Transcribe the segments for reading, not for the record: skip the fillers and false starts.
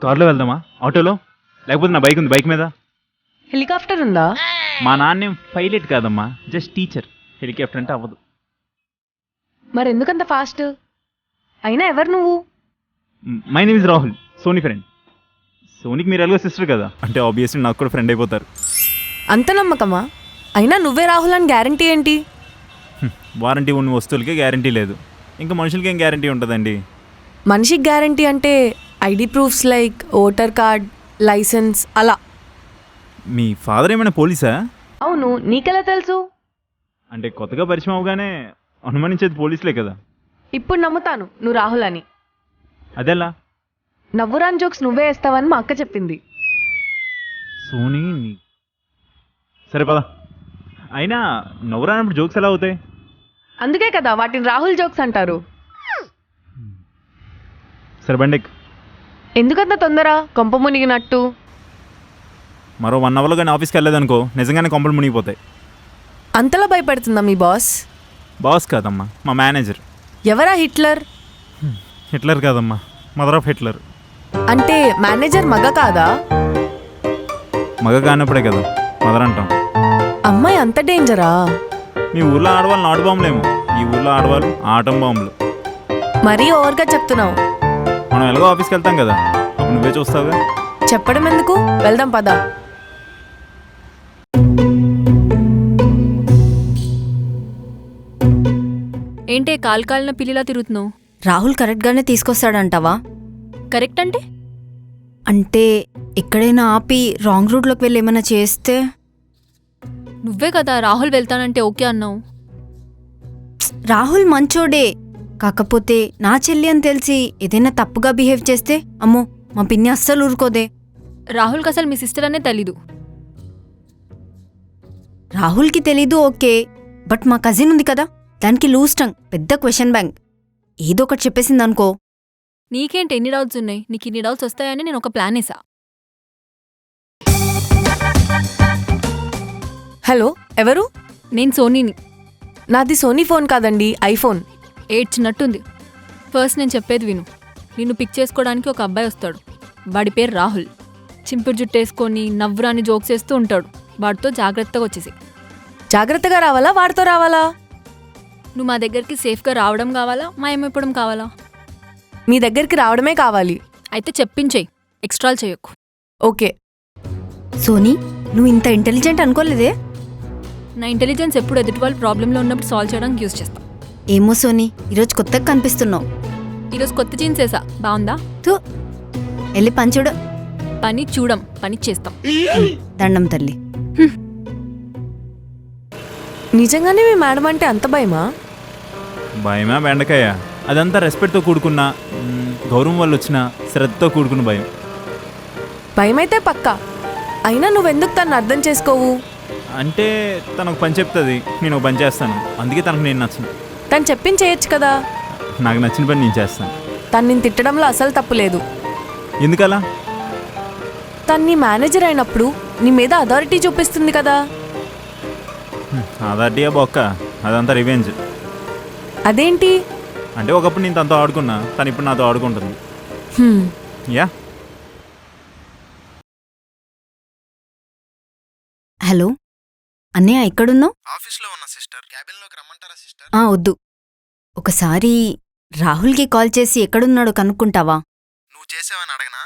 కార్లో వెళ్దామా, ఆటోలో, లేకపోతే నా బైక్ ఉంది, బైక్ మీద. హెలికాప్టర్ ఉందా? మా నాన్నేం పైలట్ కాదమ్మా, జస్ట్ టీచర్. హెలికాప్టర్ అంటే అవ్వదు. మరి ఎందుకంత ఫాస్ట్? అయినా ఎవరు నువ్వు? My name is Rahul, Soni friend. సోనీకి మీరు ఎలాగో సిస్టర్ కదా, అంటే ఆబ్వియస్లీ నాకు కూడా ఫ్రెండ్ అయిపోతారు. అంత నమ్మకమా? అయినా నువ్వే రాహుల్ అని గ్యారంటీ ఏంటి? వారంటీ ఉన్న వస్తువులకే గ్యారంటీ లేదు, ఇంకా మనుషులకి ఏం గ్యారంటీ ఉంటుందండి? మనిషికి గ్యారంటీ అంటే ID proofs like voter card, licence అలా. మీ ఫాదర్ ఏమైనా పోలీసా? అవును, నీకెలా తెలుసు? అంటే కొత్తగా పరిచయం అవగానే అనుమానించేది పోలీసులే కదా. ఇప్పుడు నమ్ముతాను నువ్వు రాహుల్ అని. అదెలా? నవ్వురాని జోక్స్ నువ్వే వేస్తావని మా అక్క చెప్పింది. సోనీ సరే పద. అయినా నవ్వురానప్పుడు జోక్స్ ఎలా అవుతాయి? అందుకే కదా వాటిని రాహుల్ జోక్స్ అంటారు. సరే బండి ఎక్కు. ఎందుకంత తొందర? కొంప మునిగినట్టు. మరో 1 అవర్లో కానీ ఆఫీస్కి వెళ్ళలేదనుకో, నిజంగానే కొంపలు మునిగిపోతాయి. అంతలా భయపడుతుందా మీ బాస్? బాస్ కాదమ్మా, మా మేనేజర్. ఎవరా హిట్లర్? హిట్లర్ కాదమ్మా, మదర్ ఆఫ్ హిట్లర్. అంటే మేనేజర్ మగ కాదా? మగ కానప్పుడే కదా మదర్ అంటాం. అమ్మాయి అంత డేంజరా? మీ ఊర్లో ఆడవాళ్ళు నాటు బాంబులేమో, ఈ ఊర్లో ఆడవాళ్ళు ఆటం బాంబులు. మరీ ఓవర్గా చెప్తున్నావు. మనం ఎలాగో ఆఫీస్కి వెళ్తాం కదా, అప్పుడు నువ్వే చూస్తావుగా. చెప్పడం ఎందుకు, వెళ్దాం పద. ఏంటే కాలిన పిల్లిలా తిరుగుతున్నావు? రాహుల్ కరెక్ట్గానే తీసుకొస్తాడంటావా? కరెక్ట్ అంటే? అంటే ఎక్కడైనా ఆపి రాంగ్ రూట్లోకి వెళ్ళి ఏమైనా చేస్తే? నువ్వే కదా రాహుల్ వెళ్తానంటే ఓకే అన్నావు. రాహుల్ మంచోడే, కాకపోతే నా చెల్లి అని తెలిసి ఏదైనా తప్పుగా బిహేవ్ చేస్తే అమ్మో మా పిన్ని అస్సలు ఊరుకోదే. రాహుల్కి అసలు మీ సిస్టర్ అనే తెలీదు. రాహుల్కి తెలీదు ఓకే, బట్ మా కజిన్ ఉంది కదా, దానికి లూజ్ టంగ్, పెద్ద క్వశ్చన్ బ్యాంక్. ఏదో ఒకటి చెప్పేసింది అనుకో. నీకేంటి ఎన్ని డౌట్స్ ఉన్నాయి? నీకు ఇన్ని డౌట్స్ వస్తాయని నేను ఒక ప్లాన్ వేసా. హలో, ఎవరు? నేను సోనీని. నాది సోనీ ఫోన్ కాదండి, ఐఫోన్. ఏడ్చినట్టుంది. ఫస్ట్ నేను చెప్పేది విను. నిన్ను పిక్ చేసుకోవడానికి ఒక అబ్బాయి వస్తాడు. వాడి పేరు రాహుల్. చింపుడు జుట్టేసుకొని నవ్వురాని జోక్స్ వేస్తూ ఉంటాడు. వాడితో జాగ్రత్తగా వచ్చేసి. జాగ్రత్తగా రావాలా, వాడితో రావాలా? నువ్వు మా దగ్గరికి సేఫ్గా రావడం కావాలా, మాయమైపోవడం కావాలా? మీ దగ్గరికి రావడమే కావాలి. అయితే చెప్పించేయి, ఎక్స్ట్రాలు చేయకు. ఓకే. సోనీ, నువ్వు ఇంత ఇంటెలిజెంట్ అనుకోలేదే. నా ఇంటెలిజెన్స్ ఎప్పుడు ఎదుటి వాళ్ళు ప్రాబ్లంలో ఉన్నప్పుడు సాల్వ్ చేయడానికి యూజ్ చేస్తా. ఏమో సోనీ, ఈరోజు కొత్తగా కనిపిస్తున్నావు. ఈరోజు కొత్త జీన్స్ వేసా, బాగుందా? తూ, వెళ్ళి పని చూడు. పని చూడం, పని చేస్తాం. దండం తల్లి. నిజంగానే మీ మేడం అంటే అంత భయమా? భయమా బెండకాయ? అదంతా రెస్పెక్ట్తో కూడుకున్న, గౌరవం వల్ల వచ్చిన శ్రద్ధతో కూడుకున్న భయం. భయమైతే పక్కా. అయినా నువ్వెందుకు తను అర్థం చేసుకోవు? అంటే తను ఒక పని చెప్తుంది, నేను ఒక పని చేస్తాను, అందుకే తనకు నేను నచ్చను. తను చెప్పింది చేయొచ్చు కదా. నాకు నచ్చిన పని నేను చేస్తాను. తను నేను తిట్టడంలో అసలు తప్పు లేదు. ఎందుకలా? తను నీ మేనేజర్ అయినప్పుడు నీ మీద అథారిటీ చూపిస్తుంది కదా. అదటియా బొక్క, అదంతా రివెంజ్. అదేంటి? అంటే ఒకప్పుడు నేను తనతో ఆడుకున్నా, తను ఇప్పుడు నాతో ఆడుకుంటుంది. యా. హలో అన్నయ్య, ఎక్కడున్నావు? ఆఫీస్లో ఉన్న సిస్టర్, క్యాబిన్లోకి రమ్మంటారా సిస్టర్? వద్దు, ఒకసారి రాహుల్కి కాల్ చేసి ఎక్కడున్నాడో కనుక్కుంటావా? నువ్వు చేసావని అడగనా?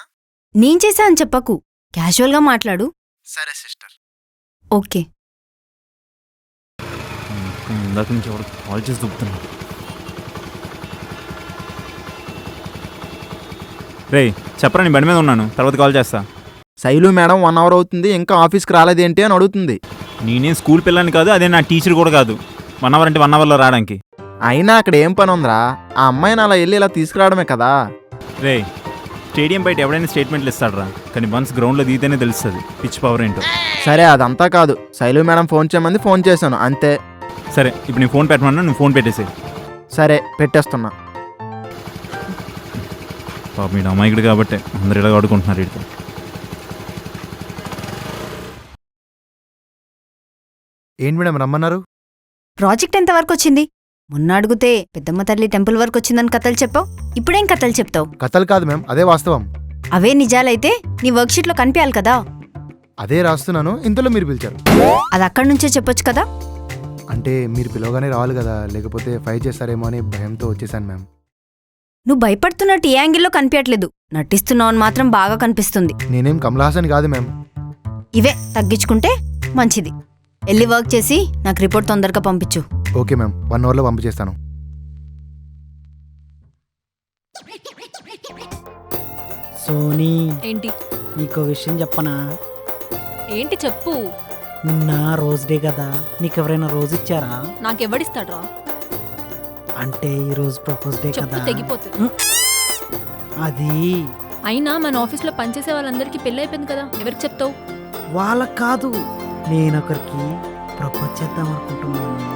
నేను చేశా అని చెప్పకు, క్యాజువల్గా మాట్లాడు. సరే సిస్టర్. ఓకే. ఇందాక నుంచి ఎవరు కాల్ చేసి దుబ్బుతున్నా. రే చెప్పరా, నీ బండి మీద ఉన్నాను, తర్వాత కాల్ చేస్తా. శైలు మేడం 1 అవర్ అవుతుంది, ఇంకా ఆఫీస్కి రాలేదేంటి అని అడుగుతుంది. నేనేం స్కూల్ పిల్లని కాదు, అదే నా టీచర్ కూడా కాదు 1 అవర్ అంటే 1 అవర్లో రావడానికి. అయినా అక్కడ ఏం పని ఉందిరా? ఆ అమ్మాయిని అలా వెళ్ళి ఇలా తీసుకురావడమే కదా. రే స్టేడియం బయట ఎవడైనా స్టేట్మెంట్లు ఇస్తాడరా, కానీ వన్స్ గ్రౌండ్లో దిగితేనే తెలుస్తుంది పిచ్ పవర్ ఏంటో. సరే అదంతా కాదు, శైలు మేడం ఫోన్ చేయమంది, ఫోన్ చేశాను అంతే. సరే ఇప్పుడు నేను ఫోన్ పెట్టమన్నా, నువ్వు ఫోన్ పెట్టేసి. సరే పెట్టేస్తున్నా. పాప వీడు అమాయకుడు కాబట్టి అందరు ఇలా ఆడుకుంటున్నారు వీడితో. ఏంటి మేడం రమ్మన్నారు? ప్రాజెక్ట్ ఎంతవరకు వచ్చింది? మొన్న అడిగితే పెద్దమ్మ తల్లి టెంపుల్ వరకు వచ్చిందని కథలు చెప్పావు, ఇప్పుడేం కథలు చెప్తావు? కథలు కాదు మ్యామ్, అదే వాస్తవం. అవే నిజాలైతే నీ వర్క్షీట్లో కనిపించాలి కదా. అదే రాస్తున్నాను, ఇంతలో మీరు పిలిచారు. అది అక్కడి నుంచే చెప్పొచ్చు కదా. అంటే మీరు పిలవగానే రావాలి కదా, లేకపోతే ఫైట్ చేస్తారేమో అని భయంతో వచ్చేసాను మ్యామ్. నువ్వు భయపడుతున్నట్టు ఏ యాంగిల్లో కనిపించట్లేదు, నటిస్తున్నావు అని మాత్రం బాగా కనిపిస్తుంది. నేనేం కమల్ హాసన్ కాదు మ్యామ్. ఇవే తగ్గించుకుంటే మంచిది. వెళ్ళి వర్క్ చేసి నాకు రిపోర్ట్ తొందరగా పంపించు. ఓకే మ్యామ్, 1 అవర్లో పంపించేస్తాను. సోనీ, ఏంటి నీకో విషయం చెప్పనా? ఏంటి చెప్పు. నిన్న రోజ్ డే కదా, నీకెవరైనా రోజు ఇచ్చారా? నాకెవడిస్తాడ్రా? అంటే ఈ రోజు ప్రపోజ్ డే చెప్పు కదా. తెగిపోతుంది. అది అయినా మన ఆఫీస్లో పనిచేసే వాళ్ళందరికీ పెళ్ళి అయిపోయింది కదా, ఎవరికి చెప్తావు? వాళ్ళకి కాదు, నేనొకరికి ప్రపోజ్ చేద్దాం అనుకుంటున్నాను.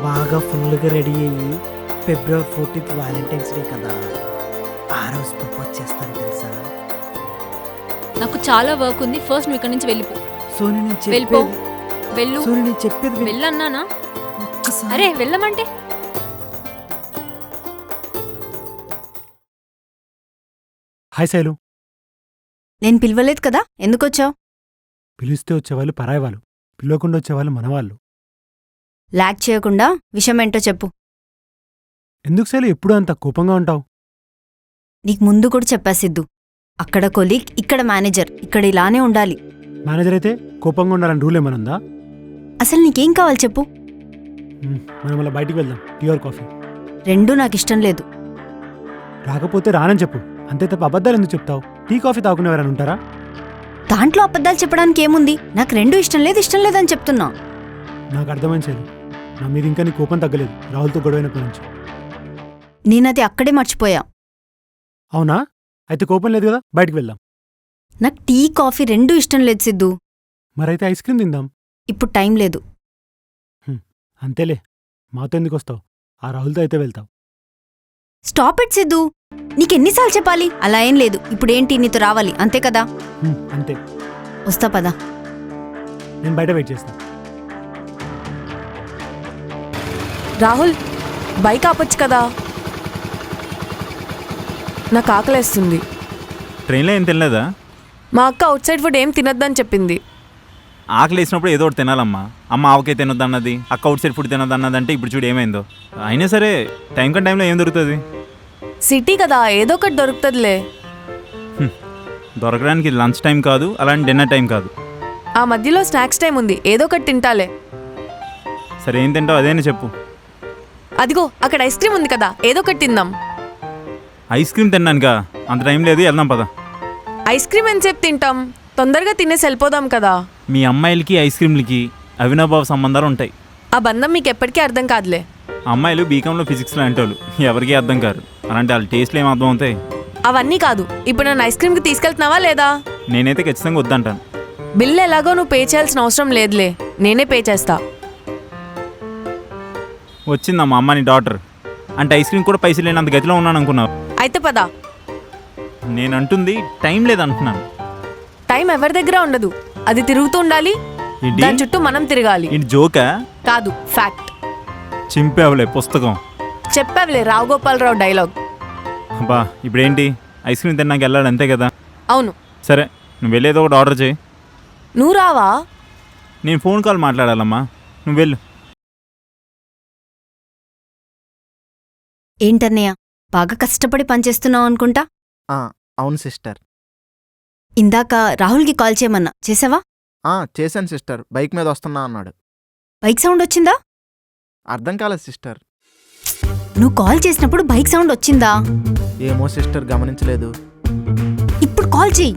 బాగా ఫుల్గా రెడీ అయ్యి February 14th వ్యాలంటైన్స్ డే కదా, ఆ రోజు ప్రపోజ్ చేస్తాను తెలుసా? నాకు చాలా వర్క్ ఉంది, ఫస్ట్ నువ్వు ఇక్కడి నుంచి వెళ్ళిపో. సోనీ నేను వెళ్ళిపో. చెప్పేది వెళ్ళు. సోనీ నేను చెప్పేది విను. వెళ్ళన్నానా? ఒక్కసారి. అరే వెళ్ళమంటే. హాయ్ శైలు. నేను పిలవలేదు కదా, ఎందుకొచ్చావు? పిలిస్తే వచ్చేవాళ్ళు పరాయి వాళ్ళు, పిలవకుండా వచ్చేవాళ్ళు మనవాళ్ళు. లాగ్ చేయకుండా విషయం ఏంటో చెప్పు. ఎందుకు శైలు ఎప్పుడూ అంత కోపంగా ఉంటావు? నీకు ముందు కూడా చెప్పా సిద్ధు, అక్కడ కొలీగ్, ఇక్కడ మేనేజర్, ఇక్కడ ఇలానే ఉండాలి. మేనేజర్ అయితే కోపంగా ఉండాలని రూల్ ఏమనుందా? అసలు నీకేం కావాలి చెప్పు. మనం అలా బయటికి వెళ్దాం, టీ ఆర్ కాఫీ. రెండూ నాకు ఇష్టం లేదు. రాకపోతే రానని చెప్పు, అంతే తప్ప అబద్ధాలు ఎందుకు చెప్తావు? టీ కాఫీ తాగుకునే ఎవరైనా ఉంటారా? దాంట్లో అబద్ధాలు చెప్పడానికి ఏముంది? నాకు రెండూ ఇష్టం లేదని చెప్తున్నా. నాకు అర్థమైంది శైలు, నా మీద ఇంకా నీ కోపం తగ్గలేదు రాహుల్తో గొడవైనప్పటి నుంచి. నేనది అక్కడే మర్చిపోయా. అవునా? అయితే కోపం లేదు కదా, బయటికి వెళ్దాం. నాకు టీ కాఫీ రెండూ ఇష్టం లేదు సిద్ధు. మరైతే ఐస్ క్రీమ్ తిందాం. ఇప్పుడు టైం లేదు. అంతేలే, మాతో ఎందుకు వస్తావు? ఆ రాహుల్తో అయితే వెళ్తావు. స్టాప్ ఇట్ సిద్ధు, నీకెన్నిసార్లు చెప్పాలి? అలా ఏం లేదు. ఇప్పుడేంటి, నీతో రావాలి అంతే కదా. అంతే, వస్తా పదా. నేను బయట వెయిట్ చేస్తాను. రాహుల్, బైక్ ఆపొచ్చు కదా, నాకు ఆకలేస్తుంది. ట్రైన్లో ఏం తినలేదా? మా అక్క అవుట్ సైడ్ ఫుడ్ ఏం తినొద్దని చెప్పింది. ఆకలి వేసినప్పుడు ఏదో ఒకటి తినాలమ్మా. అమ్మ ఆవకాయ తినొద్దన్నది, అక్క అవుట్ సైడ్ ఫుడ్ తినొద్దన్నది, అంటే ఇప్పుడు చూడు ఏమైందో. అయినా సరే టైం టైంలో ఏం దొరుకుతుంది? సిటీ కదా, ఏదో ఒకటి దొరుకుతుందిలే. దొరకడానికి లంచ్ టైం కాదు, అలాంటి డిన్నర్ టైం కాదు. ఆ మధ్యలో స్నాక్స్ టైం ఉంది, ఏదో ఒకటి తింటాలే. సరే ఏం తింటావు అదేనే చెప్పు. అదిగో అక్కడ ఐస్ క్రీమ్ ఉంది కదా, ఏదో ఒకటి తిందాం. ఐస్ క్రీమ్ తిన్నానుగా, అంత టైం లేదు, వెళ్దాం పద. ఐస్ క్రీమ్ ఎంతసేపు తింటాం, తొందరగా తినేసి వెళ్ళిపోదాం కదా. మీ అమ్మాయిలకి ఐస్ క్రీమ్లకి అవినాభావ సంబంధాలు ఉంటాయి. ఆ బంధం మీకు ఎప్పటికీ అర్థం కాదులే. అమ్మాయిలు బీకాంలో ఫిజిక్స్లో అంటోళ్ళు ఎవరికీ అర్థం కారు, అలాంటి వాళ్ళ టేస్ట్లు ఏం అర్థం అవుతాయి? అవన్నీ కాదు, ఇప్పుడు నన్ను ఐస్ క్రీమ్కి తీసుకెళ్తున్నావా లేదా? నేనైతే ఖచ్చితంగా వద్దంటాను. బిల్ ఎలాగో నువ్వు పే చేయాల్సిన అవసరం లేదులే, నేనే పే చేస్తా. వచ్చిందమ్మా అమ్మ నీ డాటర్ అంటే ఐస్ క్రీమ్ కూడా పైసలు లేనంత గతిలో ఉన్నాను అనుకున్నావు. అయితే పదా. నేను అంటుంది టైం లేదంటున్నాను. టైం ఎవరి దగ్గర ఉండదు, అది తిరుగుతూ ఉండాలి, ఏంటి? దాని చుట్టూ మనం తిరగాలి. ఏంటి జోకా? కాదు, ఫ్యాక్ట్. చింపేవలే పుస్తకం. చెప్పావులే రావు గోపాలరావు డైలాగ్. అబ్బా ఇప్పుడేంటి, ఐస్ క్రీమ్ తిన్నాక వెళ్ళాలి అంతే కదా? అవును. సరే నువ్వు వెళ్ళేదో ఒకటి ఆర్డర్ చేయి. నువ్వు రావా? నేను ఫోన్ కాల్ మాట్లాడాలమ్మా, నువ్వు వెళ్ళు. ఏంటన్నయ్య, బాగా కష్టపడి పనిచేస్తున్నావు అనుకుంటా. అవును సిస్టర్. ఇందాక రాహుల్కి కాల్ చేయమన్నా, చేసావా? చేశాను సిస్టర్, బైక్ మీద వస్తున్నా అన్నాడు. బైక్ సౌండ్ వచ్చిందా? అర్థం కాలేదు సిస్టర్. నువ్వు కాల్ చేసినప్పుడు బైక్ సౌండ్ వచ్చిందా? ఏమో సిస్టర్, గమనించలేదు. ఇప్పుడు కాల్ చెయ్యి.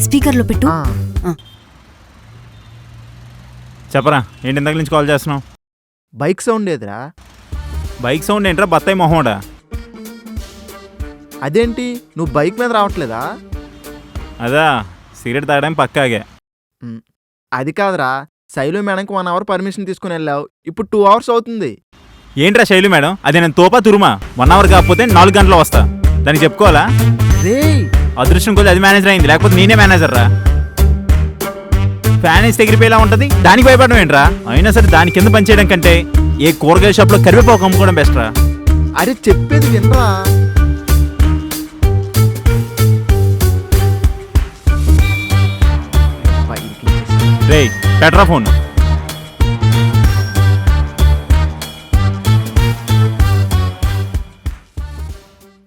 స్పీకర్లో పెట్టు. చెప్పరా, ఏంటి ఇందాక నుంచి కాల్ చేస్తున్నావు? బైక్ సౌండ్ ఏదిరా? బైక్ సౌండ్ ఏంట్రా బత్తాయి మొహోడా? అదేంటి, నువ్వు బైక్ మీద రావట్లేదా? అదా సిగరెట్ తాగడానికి పక్కాగే. అది కాదురా, శైలు మేడంకి 1 అవర్ పర్మిషన్ తీసుకుని వెళ్ళావు, ఇప్పుడు 2 అవర్స్ అవుతుంది. ఏంట్రా శైలు మేడం, అదే నేను తోపా తురుమా? 1 అవర్ కాకపోతే 4 గంటల్లో వస్తా, దానికి చెప్పుకోవాలా? రే అదృష్టం కొద్ది అది మేనేజర్ అయింది, లేకపోతే నేనే మేనేజర్ రా. ఫ్యాన్ వేసి ఎగిరిపోయేలా ఉంటుంది, దానికి భయపడడం ఏంట్రా? అయినా సరే దాని కింద పనిచేయడం కంటే ఏ కూరగాయల షాప్లో కరివేపాకు అమ్ముకోవడం బెస్ట్ రా. అరే చెప్పేది వినరా. రేయ్ పెట్రా ఫోన్.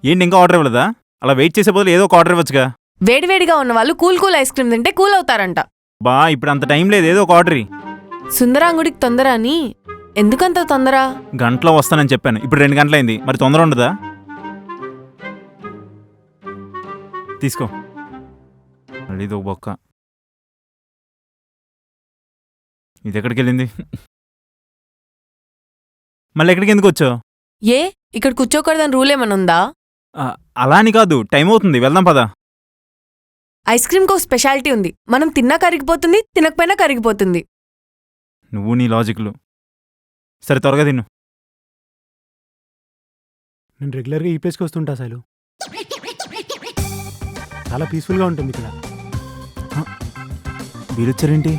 ఏంటి ఇంకా ఆర్డర్ ఇవ్వలేదా? అలా వెయిట్ చేసే బదులు ఏదో ఒక ఆర్డర్ ఇవ్వచ్చుగా. వేడివేడిగా ఉన్న వాళ్ళు కూల్ కూల్ ఐస్ క్రీమ్ తింటే కూల్ అవుతారంట. బా ఇప్పుడు అంత టైం లేదు, ఏదో ఒక ఆర్డర్ ఇయ్యి. సుందరాంగుడికి తొందర అని ఎందుకంత తొందర? గంటలో వస్తానని చెప్పాను, ఇప్పుడు 2 గంటలైంది, మరి తొందర ఉండదా? తీసుకో. మళ్ళీ ఇదో బొక్క. ఇది ఎక్కడికి వెళ్ళింది? మళ్ళీ ఎక్కడికి ఎందుకు వచ్చావు? ఏ ఇక్కడ కూర్చోకూడదని రూల్ ఏమైనా ఉందా? అలా అని కాదు, టైం అవుతుంది, వెళ్దాం పదా. ఐస్ క్రీమ్కి ఒక స్పెషాలిటీ ఉంది, మనం తిన్నా కరిగిపోతుంది, తినకపోయినా కరిగిపోతుంది. నువ్వు నీ లాజిక్లు. సరే త్వరగా తిను. నేను రెగ్యులర్గా ఈ ప్లేస్కి వస్తుంటా శైలు. చాలా పీస్ఫుల్గా ఉంటుంది ఇక్కడ. వీరొచ్చారేంటి?